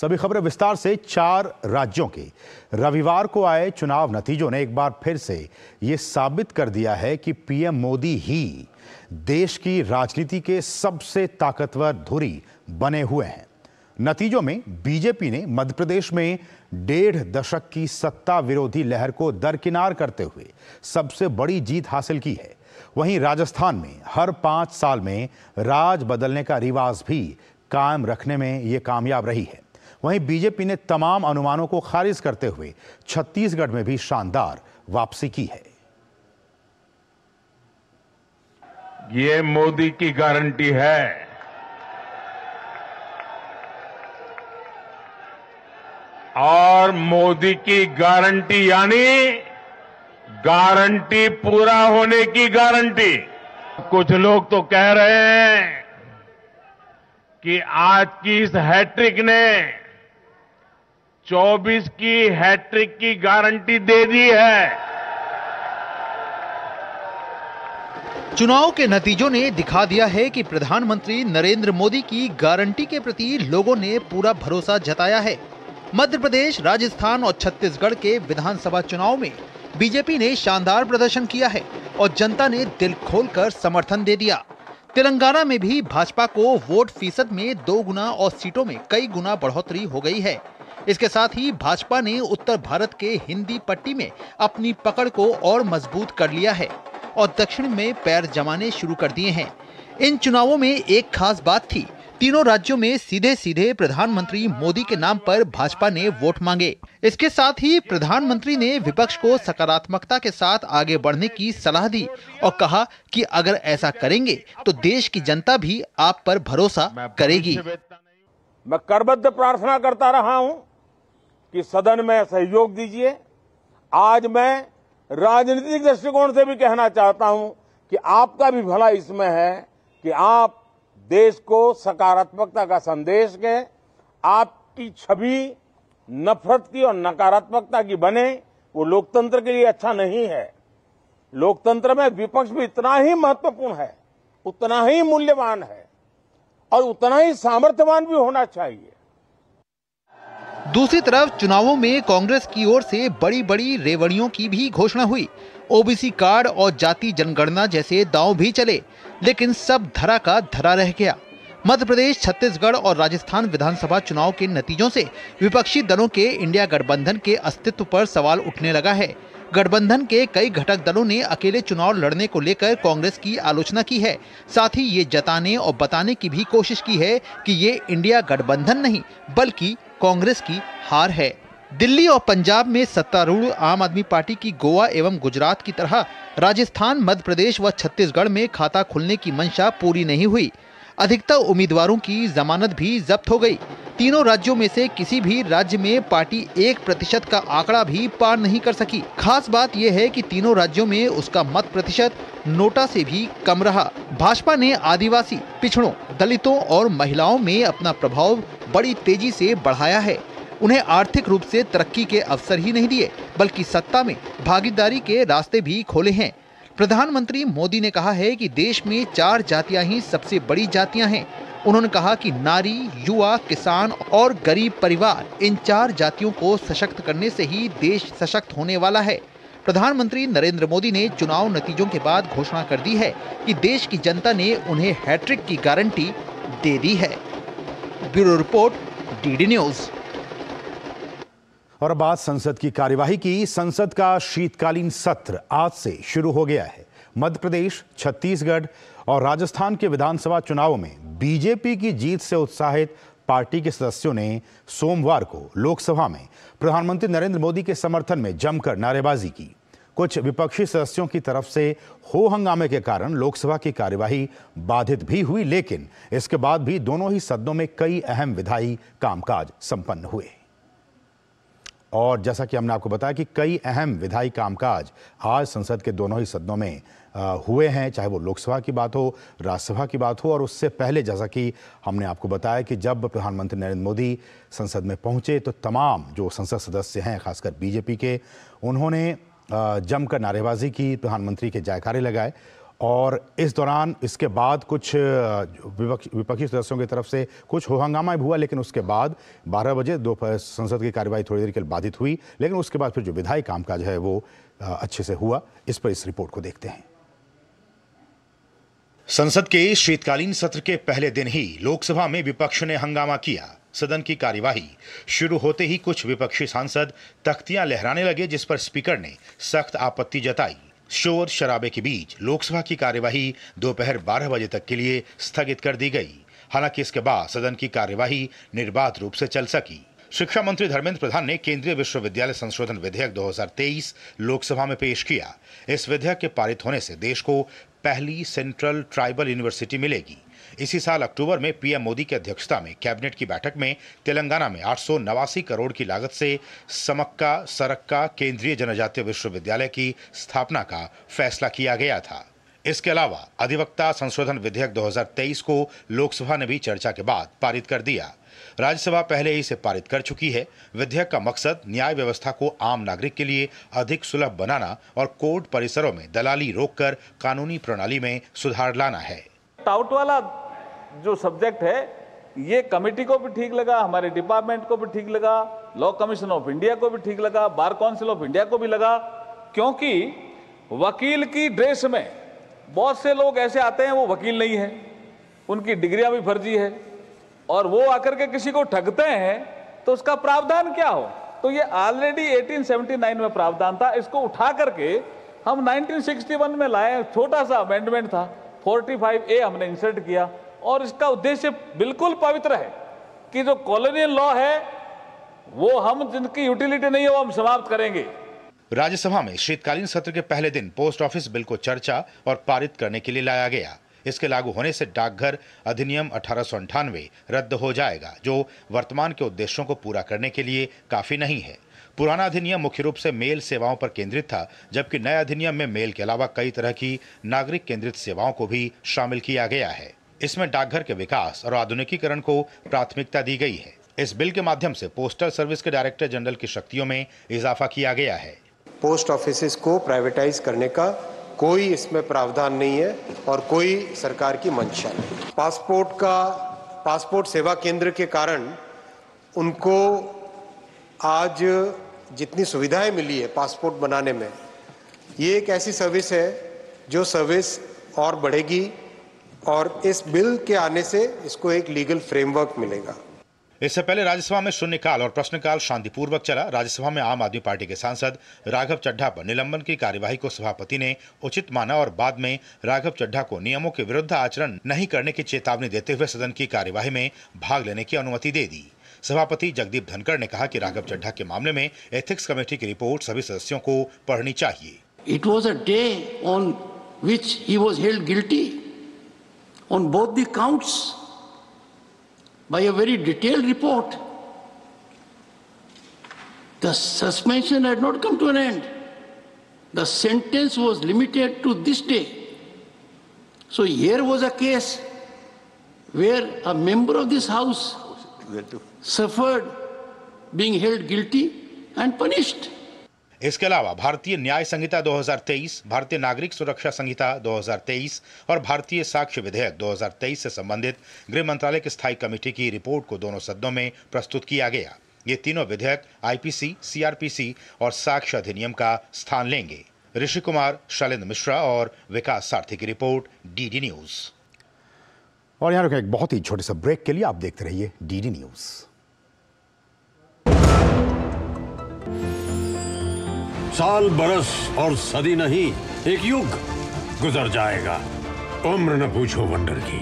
सभी खबरें विस्तार से। 4 राज्यों के रविवार को आए चुनाव नतीजों ने एक बार फिर से ये साबित कर दिया है कि पीएम मोदी ही देश की राजनीति के सबसे ताकतवर धुरी बने हुए हैं। नतीजों में बीजेपी ने मध्य प्रदेश में 1.5 दशक की सत्ता विरोधी लहर को दरकिनार करते हुए सबसे बड़ी जीत हासिल की है। वहीं राजस्थान में हर 5 साल में राज बदलने का रिवाज भी कायम रखने में ये कामयाब रही है। वहीं बीजेपी ने तमाम अनुमानों को खारिज करते हुए छत्तीसगढ़ में भी शानदार वापसी की है। ये मोदी की गारंटी है। और मोदी की गारंटी यानी गारंटी पूरा होने की गारंटी। कुछ लोग तो कह रहे हैं कि आज की इस हैट्रिक ने 24 की हैट्रिक की गारंटी दे दी है। चुनाव के नतीजों ने दिखा दिया है कि प्रधानमंत्री नरेंद्र मोदी की गारंटी के प्रति लोगों ने पूरा भरोसा जताया है। मध्य प्रदेश, राजस्थान और छत्तीसगढ़ के विधानसभा चुनाव में बीजेपी ने शानदार प्रदर्शन किया है और जनता ने दिल खोलकर समर्थन दे दिया। तेलंगाना में भी भाजपा को वोट फीसद में 2 गुना और सीटों में कई गुना बढ़ोतरी हो गई है। इसके साथ ही भाजपा ने उत्तर भारत के हिंदी पट्टी में अपनी पकड़ को और मजबूत कर लिया है और दक्षिण में पैर जमाने शुरू कर दिए हैं। इन चुनावों में एक खास बात थी, तीनों राज्यों में सीधे सीधे प्रधानमंत्री मोदी के नाम पर भाजपा ने वोट मांगे। इसके साथ ही प्रधानमंत्री ने विपक्ष को सकारात्मकता के साथ आगे बढ़ने की सलाह दी और कहा कि अगर ऐसा करेंगे तो देश की जनता भी आप पर भरोसा करेगी। मैं करबद्ध प्रार्थना करता रहा हूं कि सदन में सहयोग दीजिए। आज मैं राजनीतिक दृष्टिकोण से भी कहना चाहता हूं कि आपका भी भला इसमें है कि आप देश को सकारात्मकता का संदेश दें। आपकी छवि नफरत की और नकारात्मकता की बने, वो लोकतंत्र के लिए अच्छा नहीं है। लोकतंत्र में विपक्ष भी इतना ही महत्वपूर्ण है, उतना ही मूल्यवान है और उतना ही सामर्थ्यवान भी होना चाहिए। दूसरी तरफ चुनावों में कांग्रेस की ओर से बड़ी बड़ी रेवड़ियों की भी घोषणा हुई। ओबीसी कार्ड और जाति जनगणना जैसे दांव भी चले, लेकिन सब धरा का धरा रह गया। मध्य प्रदेश, छत्तीसगढ़ और राजस्थान विधानसभा चुनाव के नतीजों से विपक्षी दलों के इंडिया गठबंधन के अस्तित्व पर सवाल उठने लगा है। गठबंधन के कई घटक दलों ने अकेले चुनाव लड़ने को लेकर कांग्रेस की आलोचना की है। साथ ही ये जताने और बताने की भी कोशिश की है कि ये इंडिया गठबंधन नहीं बल्कि कांग्रेस की हार है। दिल्ली और पंजाब में सत्तारूढ़ आम आदमी पार्टी की गोवा एवं गुजरात की तरह राजस्थान, मध्य प्रदेश व छत्तीसगढ़ में खाता खुलने की मंशा पूरी नहीं हुई। अधिकतर उम्मीदवारों की जमानत भी जब्त हो गई। तीनों राज्यों में से किसी भी राज्य में पार्टी 1% का आंकड़ा भी पार नहीं कर सकी। खास बात यह है कि तीनों राज्यों में उसका मत प्रतिशत नोटा से भी कम रहा। भाजपा ने आदिवासी, पिछड़ों, दलितों और महिलाओं में अपना प्रभाव बड़ी तेजी से बढ़ाया है। उन्हें आर्थिक रूप से तरक्की के अवसर ही नहीं दिए बल्कि सत्ता में भागीदारी के रास्ते भी खोले हैं। प्रधानमंत्री मोदी ने कहा है कि देश में 4 जातियां ही सबसे बड़ी जातियां हैं। उन्होंने कहा कि नारी, युवा, किसान और गरीब परिवार, इन 4 जातियों को सशक्त करने से ही देश सशक्त होने वाला है। प्रधानमंत्री नरेंद्र मोदी ने चुनाव नतीजों के बाद घोषणा कर दी है कि देश की जनता ने उन्हें हैट्रिक की गारंटी दे दी है। Bureau report, DD news. और अब बात संसद की कार्यवाही की। संसद का शीतकालीन सत्र आज से शुरू हो गया है। मध्य प्रदेश, छत्तीसगढ़ और राजस्थान के विधानसभा चुनावों में बीजेपी की जीत से उत्साहित पार्टी के सदस्यों ने सोमवार को लोकसभा में प्रधानमंत्री नरेंद्र मोदी के समर्थन में जमकर नारेबाजी की। कुछ विपक्षी सदस्यों की तरफ से हो हंगामे के कारण लोकसभा की कार्यवाही बाधित भी हुई, लेकिन इसके बाद भी दोनों ही सदनों में कई अहम विधायी कामकाज संपन्न हुए। और जैसा कि हमने आपको बताया कि कई अहम विधायी कामकाज आज संसद के दोनों ही सदनों में हुए हैं, चाहे वो लोकसभा की बात हो, राज्यसभा की बात हो। और उससे पहले जैसा कि हमने आपको बताया कि जब प्रधानमंत्री नरेंद्र मोदी संसद में पहुंचे तो तमाम जो संसद सदस्य हैं, खासकर बीजेपी के, उन्होंने जमकर नारेबाजी की, प्रधानमंत्री के जयकारे लगाए और इस दौरान इसके बाद कुछ विपक्षी सदस्यों की तरफ से कुछ हो हंगामा भी हुआ, लेकिन उसके बाद 12 बजे दोपहर संसद की कार्यवाही थोड़ी देर के लिए बाधित हुई, लेकिन उसके बाद फिर जो विधायी कामकाज है वो अच्छे से हुआ। इस पर इस रिपोर्ट को देखते हैं। संसद के शीतकालीन सत्र के पहले दिन ही लोकसभा में विपक्ष ने हंगामा किया। सदन की कार्यवाही शुरू होते ही कुछ विपक्षी सांसद तख्तियां लहराने लगे, जिस पर स्पीकर ने सख्त आपत्ति जताई। शोर शराबे के बीच लोकसभा की कार्यवाही दोपहर 12 बजे तक के लिए स्थगित कर दी गई। हालांकि इसके बाद सदन की कार्यवाही निर्बाध रूप से चल सकी। शिक्षा मंत्री धर्मेंद्र प्रधान ने केंद्रीय विश्वविद्यालय संशोधन विधेयक 2023 लोकसभा में पेश किया। इस विधेयक के पारित होने से देश को पहली सेंट्रल ट्राइबल यूनिवर्सिटी मिलेगी। इसी साल अक्टूबर में पीएम मोदी की अध्यक्षता में कैबिनेट की बैठक में तेलंगाना में 889 करोड़ की लागत से समक्का सरक्का केंद्रीय जनजातीय विश्वविद्यालय की स्थापना का फैसला किया गया था। इसके अलावा अधिवक्ता संशोधन विधेयक 2023 को लोकसभा ने भी चर्चा के बाद पारित कर दिया। राज्यसभा पहले ही इसे पारित कर चुकी है। विधेयक का मकसद न्याय व्यवस्था को आम नागरिक के लिए अधिक सुलभ बनाना और कोर्ट परिसरों में दलाली रोककर कानूनी प्रणाली में सुधार लाना है। टाउट वाला जो सब्जेक्ट है ये कमेटी को भी ठीक लगा, हमारे डिपार्टमेंट को भी ठीक लगा, लॉ कमीशन ऑफ इंडिया को भी ठीक लगा, बार काउंसिल ऑफ इंडिया को भी लगा, क्योंकि वकील की ड्रेस में बहुत से लोग ऐसे आते हैं वो वकील नहीं है, उनकी डिग्रियां भी फर्जी है और वो आकर के किसी को ठगते हैं तो उसका प्रावधान क्या हो। तो ये ऑलरेडी 1879 में प्रावधान था, इसको उठा करके हम 1961 में लाए। छोटा सा अमेंडमेंट था, 45A हमने इंसर्ट किया और इसका उद्देश्य बिल्कुल पवित्र है कि जो कॉलोनियल लॉ है वो हम जिनकी यूटिलिटी नहीं है वो हम समाप्त करेंगे। राज्यसभा में शीतकालीन सत्र के पहले दिन पोस्ट ऑफिस बिल को चर्चा और पारित करने के लिए लाया गया। इसके लागू होने से डाकघर अधिनियम 1898 रद्द हो जाएगा, जो वर्तमान के उद्देश्यों को पूरा करने के लिए काफी नहीं है। पुराना अधिनियम मुख्य रूप से मेल सेवाओं पर केंद्रित था, जबकि नए अधिनियम में मेल के अलावा कई तरह की नागरिक केंद्रित सेवाओं को भी शामिल किया गया है। इसमें डाकघर के विकास और आधुनिकीकरण को प्राथमिकता दी गई है। इस बिल के माध्यम से पोस्टल सर्विस के डायरेक्टर जनरल की शक्तियों में इजाफा किया गया है। पोस्ट ऑफिसेस को प्राइवेटाइज करने का कोई इसमें प्रावधान नहीं है और कोई सरकार की मंशा नहीं। पासपोर्ट सेवा केंद्र के कारण उनको आज जितनी सुविधाएं मिली है पासपोर्ट बनाने में, ये एक ऐसी सर्विस है जो सर्विस और बढ़ेगी और इस बिल के आने से इसको एक लीगल फ्रेमवर्क मिलेगा। इससे पहले राज्यसभा में शून्यकाल और प्रश्नकाल शांतिपूर्वक चला। राज्यसभा में आम आदमी पार्टी के सांसद राघव चड्ढा पर निलंबन की कार्यवाही को सभापति ने उचित माना और बाद में राघव चड्ढा को नियमों के विरुद्ध आचरण नहीं करने की चेतावनी देते हुए सदन की कार्यवाही में भाग लेने की अनुमति दे दी। सभापति जगदीप धनखड़ ने कहा कि राघव चड्ढा के मामले में एथिक्स कमेटी की रिपोर्ट सभी सदस्यों को पढ़नी चाहिए। It was a day on which he was held guilty on both the counts by a very detailed report. The suspension had not come to an end. The sentence was limited to this day. So here was a case where a member of this house suffered being held guilty and punished. इसके अलावा भारतीय न्याय संहिता 2023, भारतीय नागरिक सुरक्षा संहिता 2023 और भारतीय साक्ष्य विधेयक 2023 से संबंधित गृह मंत्रालय की स्थायी कमेटी की रिपोर्ट को दोनों सदनों में प्रस्तुत किया गया। ये तीनों विधेयक आईपीसी, सीआरपीसी और साक्ष्य अधिनियम का स्थान लेंगे। ऋषि कुमार, शैलेंद्र मिश्रा और विकास सारथी की रिपोर्ट, डीडी न्यूज। और यहाँ रुके एक बहुत ही छोटे से ब्रेक के लिए, आप देखते रहिए डीडी न्यूज। साल, बरस और सदी नहीं, एक युग गुजर जाएगा। उम्र न पूछो वंडर की।